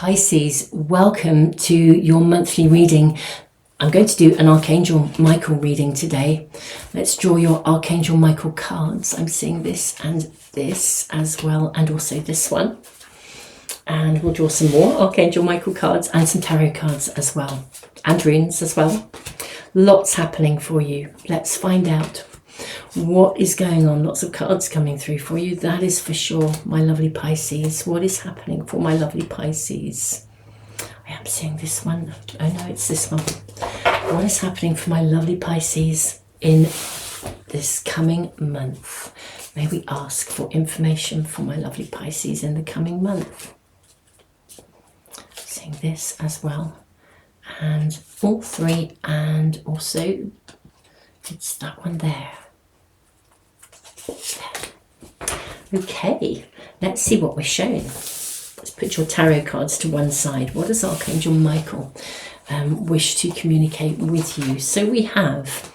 Pisces, welcome to your monthly reading. I'm going to do an Archangel Michael reading today. Let's draw your Archangel Michael cards. I'm seeing this and this as well, and also this one. And we'll draw some more Archangel Michael cards and some tarot cards as well, and runes as well. Lots happening for you. Let's find out what is going on. Lots of cards coming through for you, that is for sure, my lovely Pisces. What is happening for my lovely Pisces? I am seeing this one. Oh no, it's this one. What is happening for my lovely Pisces in this coming month? May we ask for information for my lovely Pisces in the coming month. Seeing this as well, and all three, and also it's that one there. Okay, let's see what we're showing. Let's put your tarot cards to one side. What does Archangel Michael wish to communicate with you? So we have,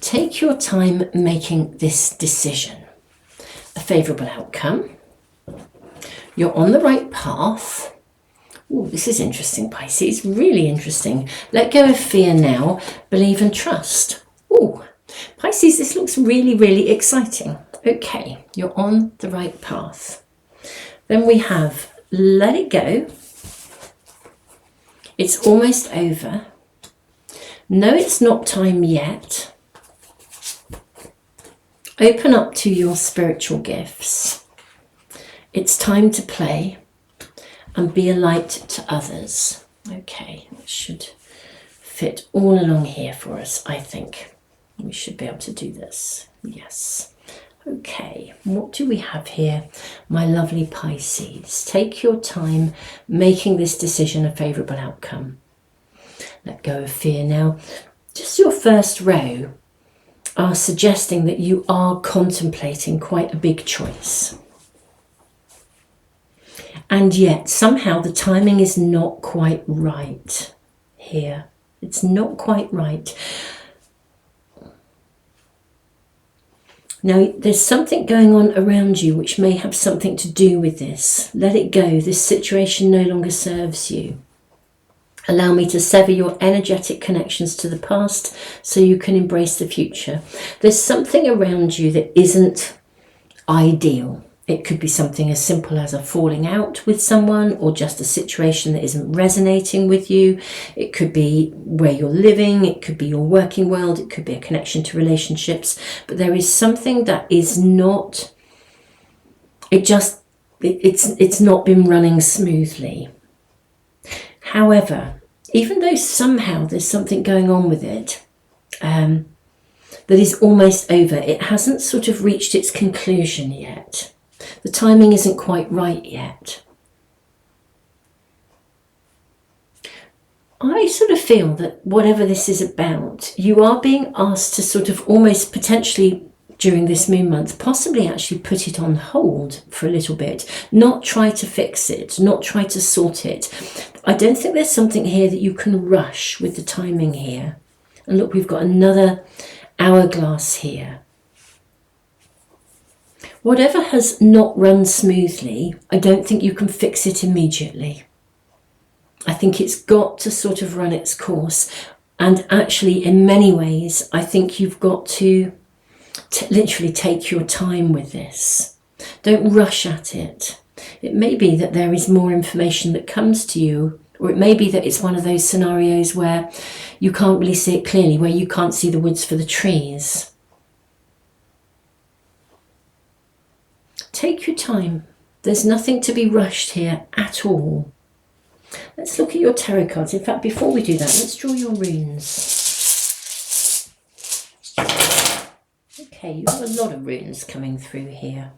take your time making this decision. A favourable outcome. You're on the right path. Oh, this is interesting, Pisces, really interesting. Let go of fear now, believe and trust. Oh, Pisces, this looks really, really exciting. Okay, you're on the right path. Then we have let it go. It's almost over. No, it's not time yet. Open up to your spiritual gifts. It's time to play and be a light to others. Okay, that should fit all along here for us, I think. We should be able to do this. Yes. Okay, what do we have here, my lovely Pisces? Take your time making this decision a favourable outcome. Let go of fear now. Just your first row are suggesting that you are contemplating quite a big choice. And yet somehow the timing is not quite right here. It's not quite right. Now, there's something going on around you which may have something to do with this. Let it go. This situation no longer serves you. Allow me to sever your energetic connections to the past so you can embrace the future. There's something around you that isn't ideal. It could be something as simple as a falling out with someone, or just a situation that isn't resonating with you. It could be where you're living. It could be your working world. It could be a connection to relationships. But there is something that is not, it's not been running smoothly. However, even though somehow there's something going on with it, that is almost over, it hasn't sort of reached its conclusion yet. The timing isn't quite right yet. I sort of feel that whatever this is about, you are being asked to sort of almost potentially during this moon month, possibly actually put it on hold for a little bit, not try to fix it, not try to sort it. I don't think there's something here that you can rush with the timing here. And look, we've got another hourglass here. Whatever has not run smoothly, I don't think you can fix it immediately. I think it's got to sort of run its course. And actually, in many ways, I think you've got to literally take your time with this. Don't rush at it. It may be that there is more information that comes to you, or it may be that it's one of those scenarios where you can't really see it clearly, where you can't see the woods for the trees. Take your time. There's nothing to be rushed here at all. Let's look at your tarot cards. In fact, before we do that, let's draw your runes. Okay, you have a lot of runes coming through here.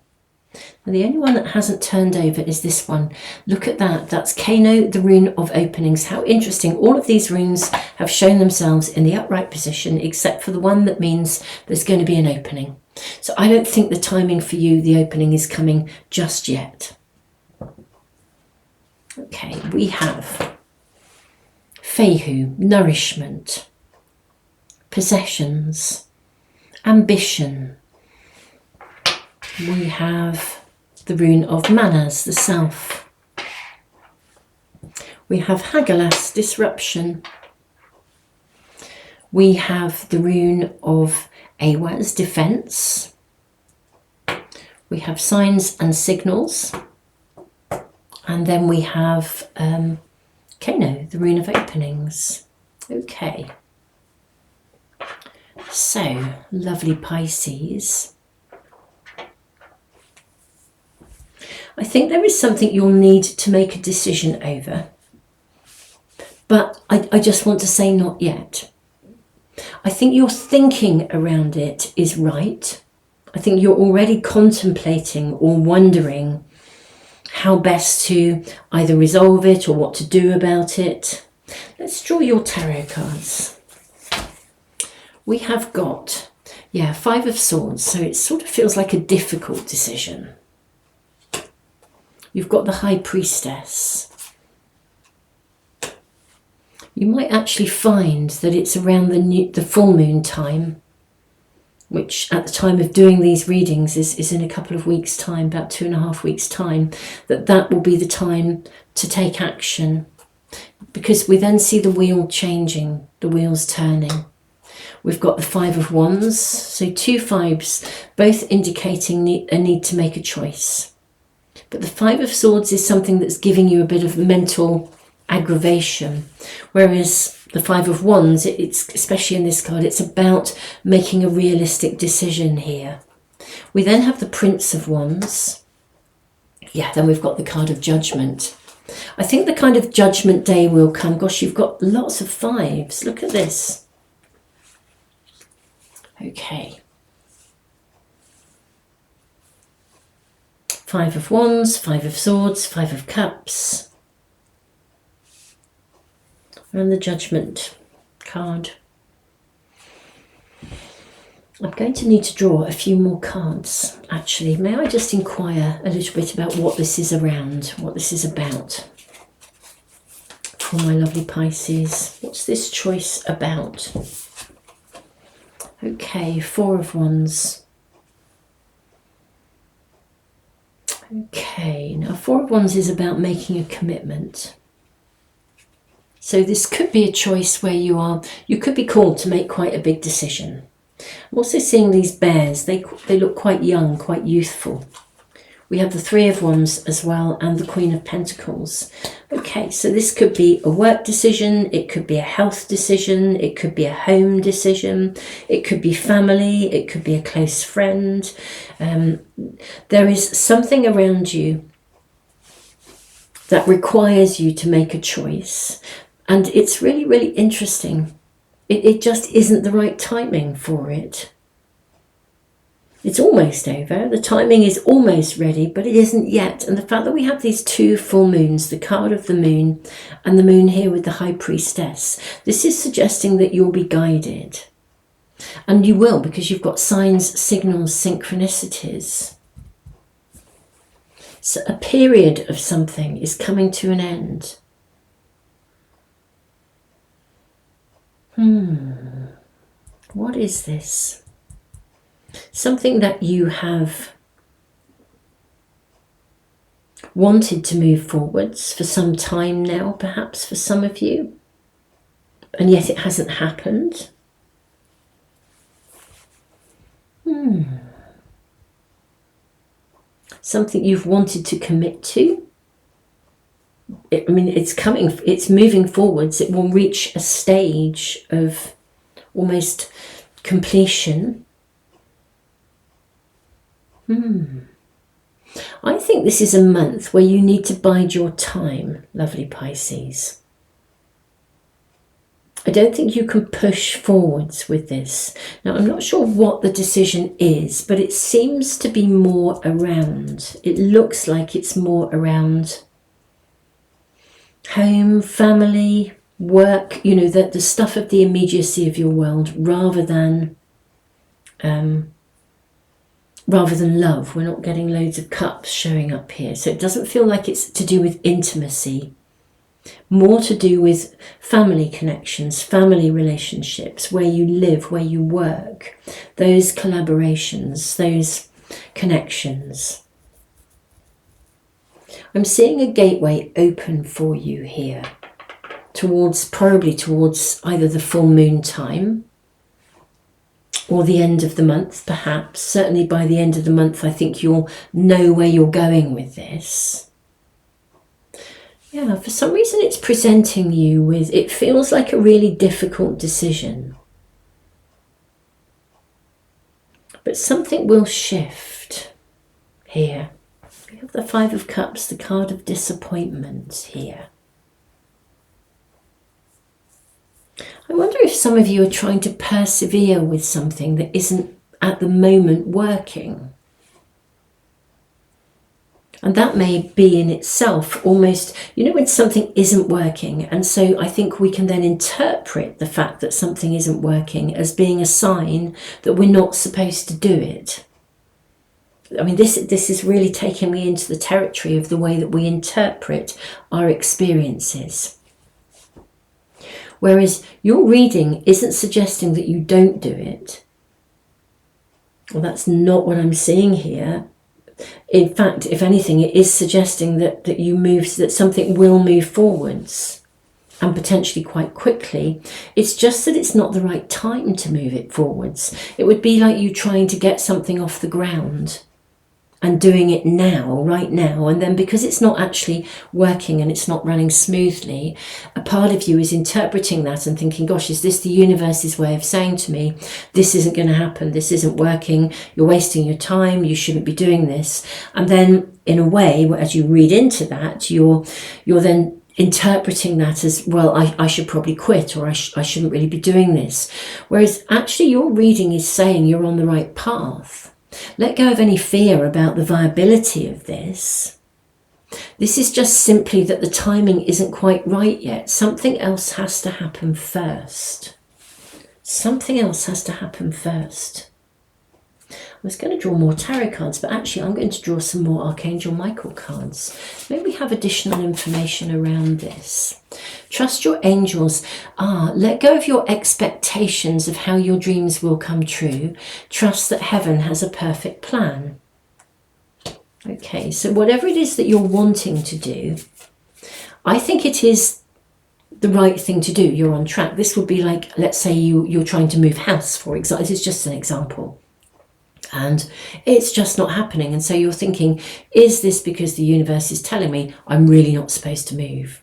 And the only one that hasn't turned over is this one. Look at that. That's Kano, the rune of openings. How interesting. All of these runes have shown themselves in the upright position, except for the one that means there's going to be an opening. So I don't think the timing for you, the opening, is coming just yet. Okay, we have Fehu, nourishment, possessions, ambition. We have the rune of manners, the self. We have Hagalaz, disruption. We have the rune of Awaz, defense. We have signs and signals. And then we have Kano, the rune of openings. Okay. So, lovely Pisces. I think there is something you'll need to make a decision over. But I just want to say not yet. I think your thinking around it is right. I think you're already contemplating or wondering how best to either resolve it or what to do about it. Let's draw your tarot cards. We have got, Five of Swords, so it sort of feels like a difficult decision. You've got the High Priestess. You might actually find that it's around the full moon time, which at the time of doing these readings is in a couple of weeks' time, about 2.5 weeks' time, that will be the time to take action. Because we then see the wheel changing, the wheels turning. We've got the Five of Wands, so 2 fives, both indicating a need to make a choice. But the Five of Swords is something that's giving you a bit of mental aggravation, whereas the Five of Wands, it's especially in this card, it's about making a realistic decision here. We then have the Prince of Wands. Then we've got the card of Judgment. I think the kind of judgment day will come. Gosh, you've got lots of fives. Look at this. Okay. Five of Wands, Five of Swords, Five of Cups. And the Judgment card. I'm going to need to draw a few more cards, actually. May I just inquire a little bit about what this is around, what this is about for my lovely Pisces? What's this choice about? Okay, Four of Wands. Okay, now Four of Wands is about making a commitment. So this could be a choice where you could be called to make quite a big decision. I'm also seeing these bears. They look quite young, quite youthful. We have the Three of Wands as well and the Queen of Pentacles. Okay, so this could be a work decision. It could be a health decision. It could be a home decision. It could be family. It could be a close friend. There is something around you that requires you to make a choice. And it's really, really interesting. It just isn't the right timing for it. It's almost over. The timing is almost ready, but it isn't yet. And the fact that we have these 2 full moons, the card of the moon and the moon here with the High Priestess, this is suggesting that you'll be guided. And you will, because you've got signs, signals, synchronicities. So a period of something is coming to an end. What is this? Something that you have wanted to move forwards for some time now, perhaps for some of you, and yet it hasn't happened. Something you've wanted to commit to. It's moving forwards. It will reach a stage of almost completion. I think this is a month where you need to bide your time, lovely Pisces. I don't think you can push forwards with this. Now, I'm not sure what the decision is, but it seems to be more around. It looks like it's more around home, family, work, the stuff of the immediacy of your world, rather than love. We're not getting loads of cups showing up here. So it doesn't feel like it's to do with intimacy. More to do with family connections, family relationships, where you live, where you work, those collaborations, those connections. I'm seeing a gateway open for you here, probably towards either the full moon time or the end of the month, perhaps. Certainly by the end of the month, I think you'll know where you're going with this. Yeah, for some reason it's presenting you with, it feels like a really difficult decision. But something will shift here. We have the Five of Cups, the card of disappointment here. I wonder if some of you are trying to persevere with something that isn't at the moment working. And that may be in itself almost, you know, when something isn't working. And so I think we can then interpret the fact that something isn't working as being a sign that we're not supposed to do it. I mean, this is really taking me into the territory of the way that we interpret our experiences. Whereas your reading isn't suggesting that you don't do it. Well, that's not what I'm seeing here. In fact, if anything, it is suggesting that that something will move forwards, and potentially quite quickly. It's just that it's not the right time to move it forwards. It would be like you trying to get something off the ground and doing it now, right now, and then because it's not actually working and it's not running smoothly, a part of you is interpreting that and thinking, gosh, is this the universe's way of saying to me, this isn't going to happen, this isn't working, you're wasting your time, you shouldn't be doing this. And then in a way, as you read into that, you're then interpreting that as, well, I should probably quit, or I shouldn't really be doing this. Whereas actually your reading is saying you're on the right path. Let go of any fear about the viability of this. This is just simply that the timing isn't quite right yet. Something else has to happen first. Something else has to happen first. I was going to draw more tarot cards, but actually I'm going to draw some more Archangel Michael cards. Maybe we have additional information around this. Trust your angels. Let go of your expectations of how your dreams will come true. Trust that heaven has a perfect plan. Okay, so whatever it is that you're wanting to do, I think it is the right thing to do. You're on track. This would be like, let's say you're trying to move house, for example. This is just an example. And it's just not happening. And so you're thinking, is this because the universe is telling me I'm really not supposed to move?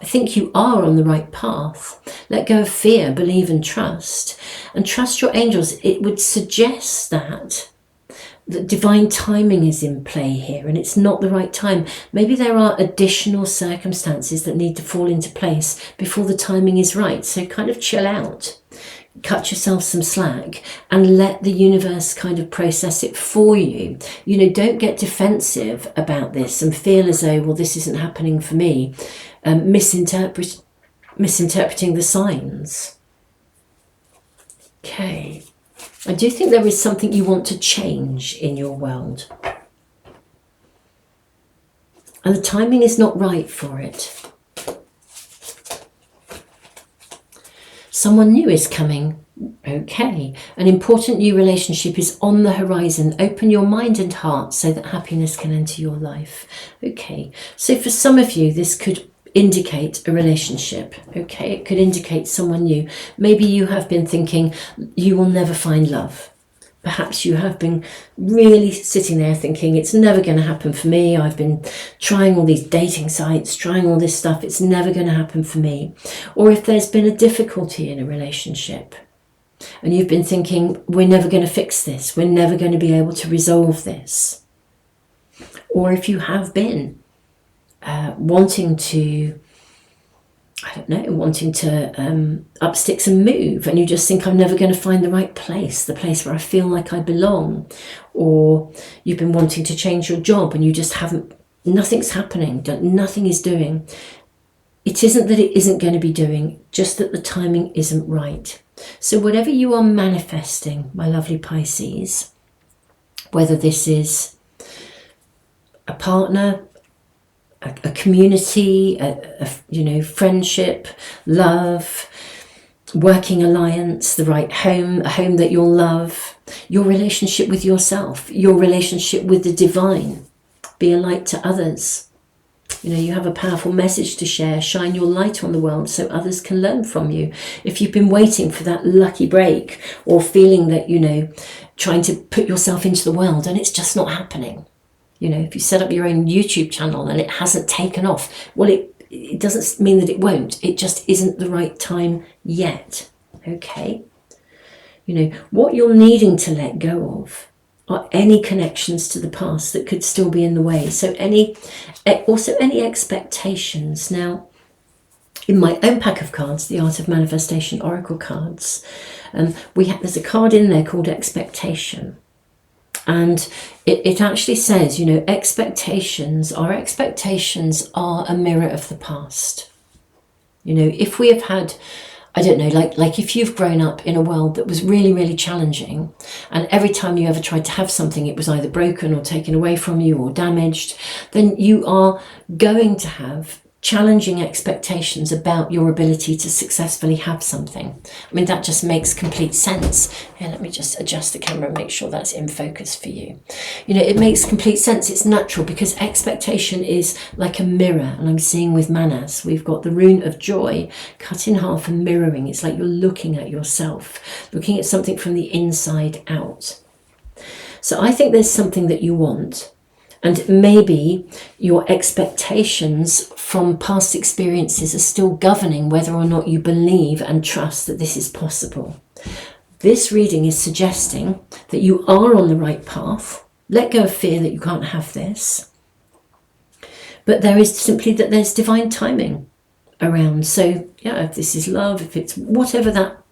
I think you are on the right path. Let go of fear, believe and trust your angels. It would suggest that divine timing is in play here and it's not the right time. Maybe there are additional circumstances that need to fall into place before the timing is right. So kind of chill out. Cut yourself some slack and let the universe kind of process it for you. You know, don't get defensive about this and feel as though, well, this isn't happening for me. Misinterpreting the signs. Okay. I do think there is something you want to change in your world. And the timing is not right for it. Someone new is coming. Okay. An important new relationship is on the horizon. Open your mind and heart so that happiness can enter your life. Okay. So for some of you, this could indicate a relationship. Okay. It could indicate someone new. Maybe you have been thinking you will never find love. Perhaps you have been really sitting there thinking it's never going to happen for me. I've been trying all these dating sites, trying all this stuff. It's never going to happen for me. Or if there's been a difficulty in a relationship and you've been thinking we're never going to fix this. We're never going to be able to resolve this. Or if you have been wanting to up sticks and move, and you just think I'm never going to find the right place, the place where I feel like I belong. Or you've been wanting to change your job and you just haven't, nothing's happening, nothing is doing. It isn't that it isn't going to be doing, just that the timing isn't right. So whatever you are manifesting, my lovely Pisces, whether this is a partner, a community, friendship, love, working alliance, the right home, a home that you'll love, your relationship with yourself, your relationship with the divine, be a light to others. You know, you have a powerful message to share. Shine your light on the world so others can learn from you. If you've been waiting for that lucky break, or feeling that, you know, trying to put yourself into the world and it's just not happening. You know, if you set up your own YouTube channel and it hasn't taken off, well, it doesn't mean that it won't. It just isn't the right time yet. Okay. You know, what you're needing to let go of are any connections to the past that could still be in the way. So also any expectations. Now, in my own pack of cards, the Art of Manifestation Oracle cards, there's a card in there called Expectation. And it actually says, you know, our expectations are a mirror of the past. You know, if we have had, I don't know, like if you've grown up in a world that was really, really challenging, and every time you ever tried to have something, it was either broken or taken away from you or damaged, then you are going to have challenging expectations about your ability to successfully have something. I mean, that just makes complete sense. Here, let me just adjust the camera and make sure that's in focus for you. You know, it makes complete sense. It's natural, because expectation is like a mirror. And I'm seeing with Manas, we've got the rune of joy cut in half and mirroring. It's like you're looking at yourself, looking at something from the inside out. So I think there's something that you want. And maybe your expectations from past experiences are still governing whether or not you believe and trust that this is possible. This reading is suggesting that you are on the right path. Let go of fear that you can't have this. But there is simply that there's divine timing around. So yeah, if this is love, if it's whatever that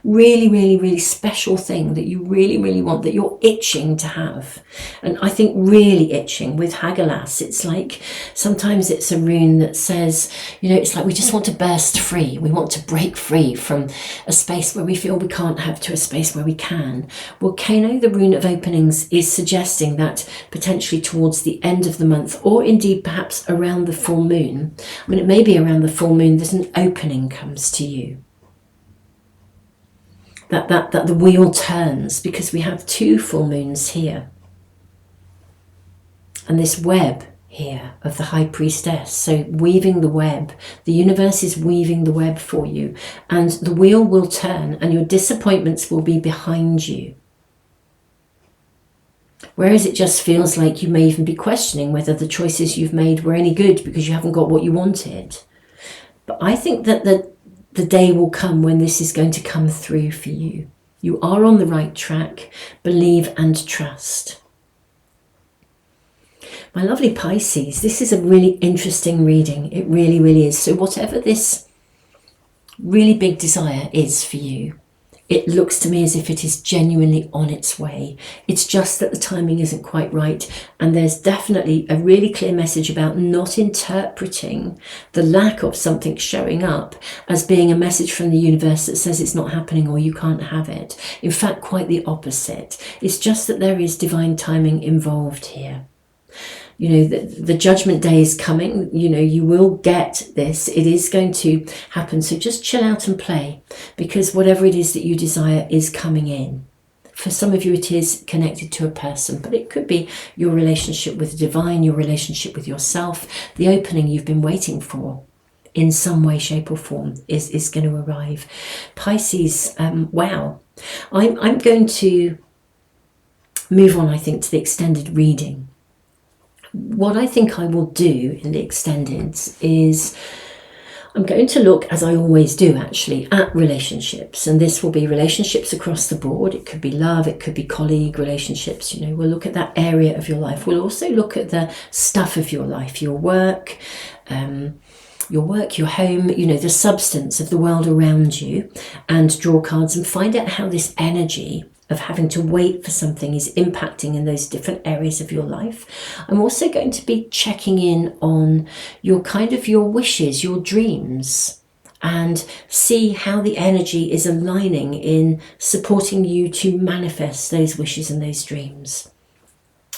really, really, really special thing that you really, really want, that you're itching to have. And I think really itching with Hagelas, it's like sometimes it's a rune that says, you know, it's like we just want to burst free. We want to break free from a space where we feel we can't have to a space where we can. Well, Kano, the rune of openings, is suggesting that potentially towards the end of the month, or indeed perhaps around the full moon. I mean, it may be around the full moon that an opening comes to you. That the wheel turns, because we have 2 full moons here. And this web here of the High Priestess. So weaving the web. The universe is weaving the web for you. And the wheel will turn and your disappointments will be behind you. Whereas it just feels like you may even be questioning whether the choices you've made were any good because you haven't got what you wanted. But I think that the day will come when this is going to come through for you. You are on the right track. Believe and trust. My lovely Pisces, this is a really interesting reading. It really, really is. So whatever this really big desire is for you, it looks to me as if it is genuinely on its way. It's just that the timing isn't quite right. And there's definitely a really clear message about not interpreting the lack of something showing up as being a message from the universe that says it's not happening or you can't have it. In fact, quite the opposite. It's just that there is divine timing involved here. You know, the judgment day is coming. You know, you will get this. It is going to happen. So just chill out and play, because whatever it is that you desire is coming in. For some of you, it is connected to a person, but it could be your relationship with the divine, your relationship with yourself. The opening you've been waiting for in some way, shape or form is going to arrive. Pisces, wow. I'm going to move on, I think, to the extended reading. What I think I will do in the extendeds is I'm going to look, as I always do actually, at relationships. And this will be relationships across the board. It could be love, it could be colleague relationships. You know, we'll look at that area of your life. We'll also look at the stuff of your life, your work, your home, you know, the substance of the world around you, and draw cards and find out how this energy of having to wait for something is impacting in those different areas of your life. I'm also going to be checking in on your wishes, your dreams, and see how the energy is aligning in supporting you to manifest those wishes and those dreams.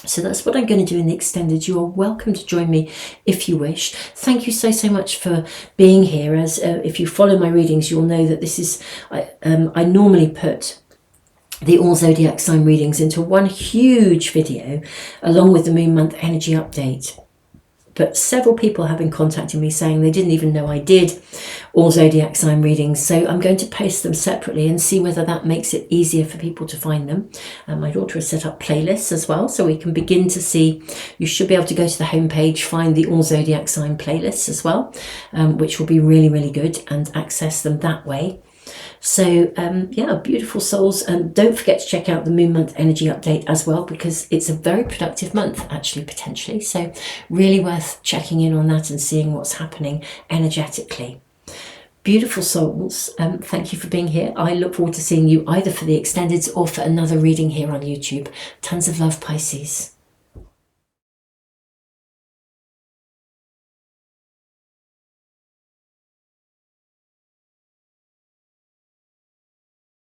So that's what I'm going to do in the extended. You are welcome to join me if you wish. Thank you so much for being here. As if you follow my readings, you'll know that this is, I normally put the all zodiac sign readings into one huge video along with the moon month energy update. but several people have been contacting me saying they didn't even know I did all zodiac sign readings. So I'm going to post them separately and see whether that makes it easier for people to find them. My daughter has set up playlists as well, so we can begin to see. You should be able to go to the homepage, find the all zodiac sign playlists as well, which will be really, really good, and access them that way. So yeah, beautiful souls, and don't forget to check out the moon month energy update as well, because it's a very productive month actually, potentially, so really worth checking in on that and seeing what's happening energetically. Beautiful souls, thank you for being here. I look forward to seeing you either for the extended or for another reading here on YouTube. Tons of love, Pisces.